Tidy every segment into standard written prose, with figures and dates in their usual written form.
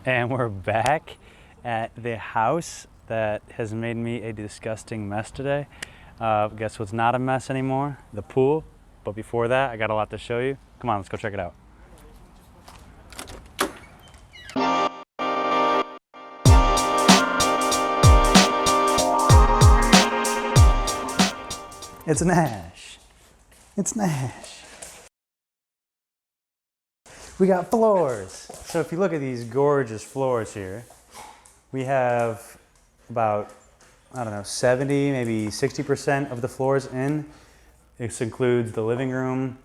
And we're back at the house that has made me a disgusting mess today. Guess what's not a mess anymore? The pool. But before that, I got a lot to show you. Come on, let's go check it out. It's Nash. It's Nash. We got floors. So if you look at these gorgeous floors here, we have about, I don't know, 70, maybe 60% of the floors in. This includes the living room,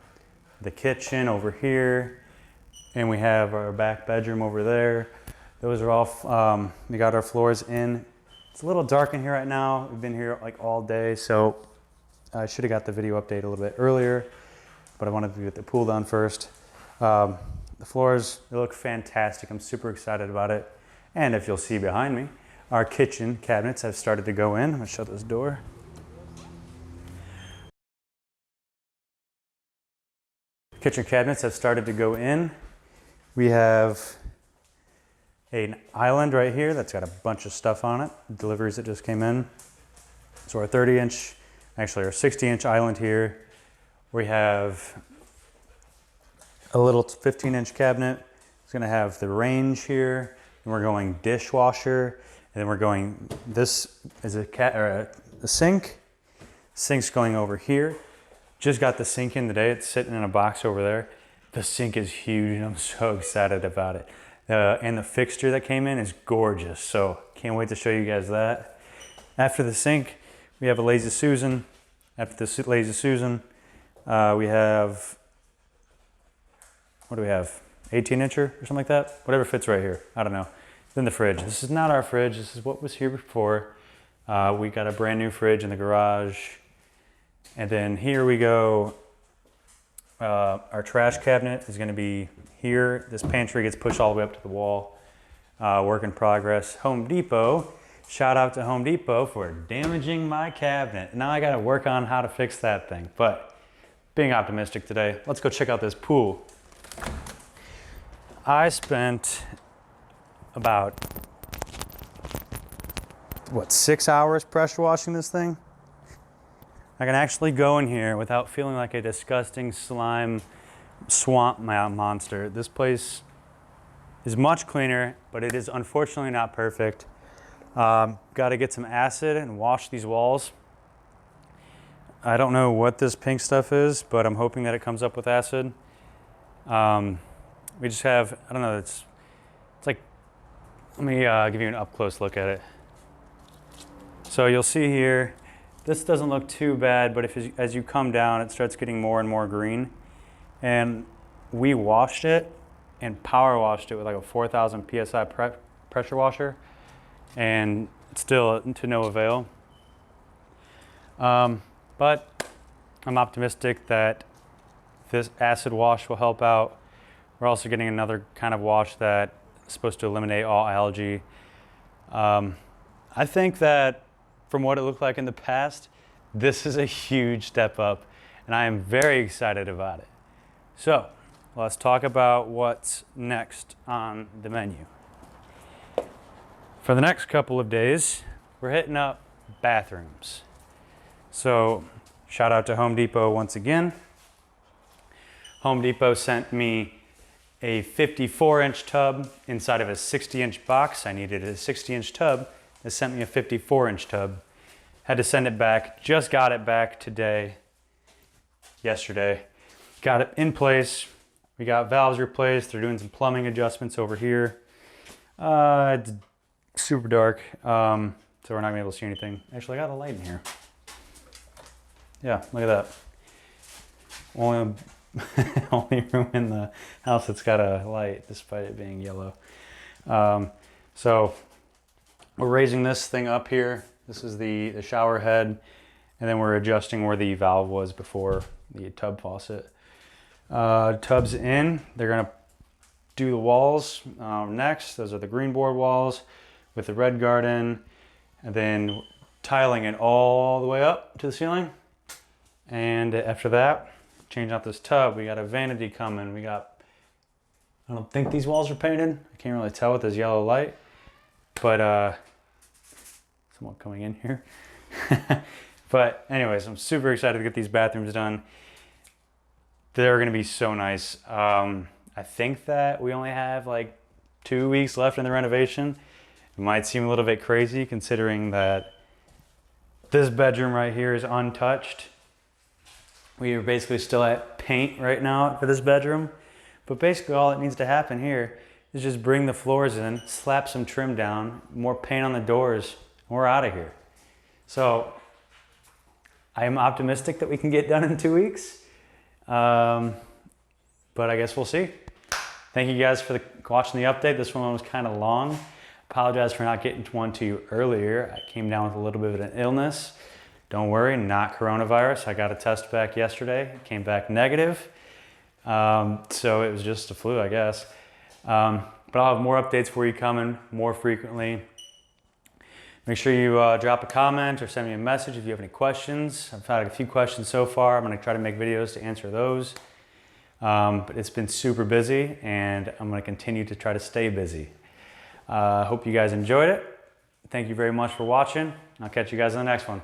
the kitchen over here, and we have our back bedroom over there. Those are all, we got our floors in. It's a little dark in here right now. We've been here like all day, so I should have got the video update a little bit earlier, but I wanted to get the pool done first. The floors, they look fantastic. I'm super excited about it. And if you'll see behind me, our kitchen cabinets have started to go in. I'm gonna shut this door. Kitchen cabinets have started to go in. We have an island right here that's got a bunch of stuff on it, deliveries that just came in. So our 30-inch, actually our 60-inch island here. We have a little 15-inch cabinet. It's gonna have the range here, and we're going dishwasher, and then we're going, this is a sink. Sink's going over here. Just got the sink in today. It's sitting in a box over there. The sink is huge, and I'm so excited about it. And the fixture that came in is gorgeous, so can't wait to show you guys that. After the sink, we have a Lazy Susan. After the Lazy Susan, we have, what do we have? 18-incher or something like that? Whatever fits right here. I don't know. Then the fridge. This is not our fridge. This is what was here before. We got a brand new fridge in the garage. And then here we go. Our trash cabinet is going to be here. This pantry gets pushed all the way up to the wall. Work in progress. Home Depot. Shout out to Home Depot for damaging my cabinet. Now I got to work on how to fix that thing. But being optimistic today, let's go check out this pool. I spent about, 6 hours pressure washing this thing? I can actually go in here without feeling like a disgusting slime swamp monster. This place is much cleaner, but it is unfortunately not perfect. Got to get some acid and wash these walls. I don't know what this pink stuff is, but I'm hoping that it comes up with acid. We just have, I don't know, it's like, let me give you an up close look at it. So you'll see here, this doesn't look too bad, but as you come down, it starts getting more and more green. And we washed it and power washed it with like a 4,000 PSI pressure washer, and it's still to no avail. But I'm optimistic that this acid wash will help out. We're also getting another kind of wash that is supposed to eliminate all algae. I think that from what it looked like in the past, this is a huge step up, and I am very excited about it. So let's talk about what's next on the menu. For the next couple of days, we're hitting up bathrooms. So shout out to Home Depot once again. Home Depot sent me a 54-inch tub inside of a 60-inch box. I needed a 60-inch tub. They sent me a 54-inch tub. Had to send it back. Just got it back yesterday. Got it in place. We got valves replaced. They're doing some plumbing adjustments over here. It's super dark, so we're not gonna be able to see anything. Actually, I got a light in here. Yeah, look at that. Only room in the house that's got a light, despite it being yellow. So we're raising this thing up here. This is the shower head, and then we're adjusting where the valve was before the tub faucet. Tub's in. They're gonna do the walls next. Those are the green board walls with the red garden, and then tiling it all the way up to the ceiling. And after that, change out this tub. We got a vanity coming. We got I don't think these walls are painted. I can't really tell with this yellow light, but someone coming in here. But anyways, I'm super excited to get these bathrooms done. They're gonna be so nice. I think that we only have like 2 weeks left in the renovation. It might seem a little bit crazy considering that this bedroom right here is untouched. We are basically still at paint right now for this bedroom. But basically all that needs to happen here is just bring the floors in, slap some trim down, more paint on the doors, and we're out of here. So I am optimistic that we can get done in 2 weeks. But I guess we'll see. Thank you guys for watching the update. This one was kind of long. Apologize for not getting to one to you earlier. I came down with a little bit of an illness. Don't worry, not coronavirus. I got a test back yesterday. It came back negative. So it was just a flu, I guess. But I'll have more updates for you coming more frequently. Make sure you drop a comment or send me a message if you have any questions. I've had a few questions so far. I'm going to try to make videos to answer those. But it's been super busy and I'm going to continue to try to stay busy. Hope you guys enjoyed it. Thank you very much for watching. I'll catch you guys in the next one.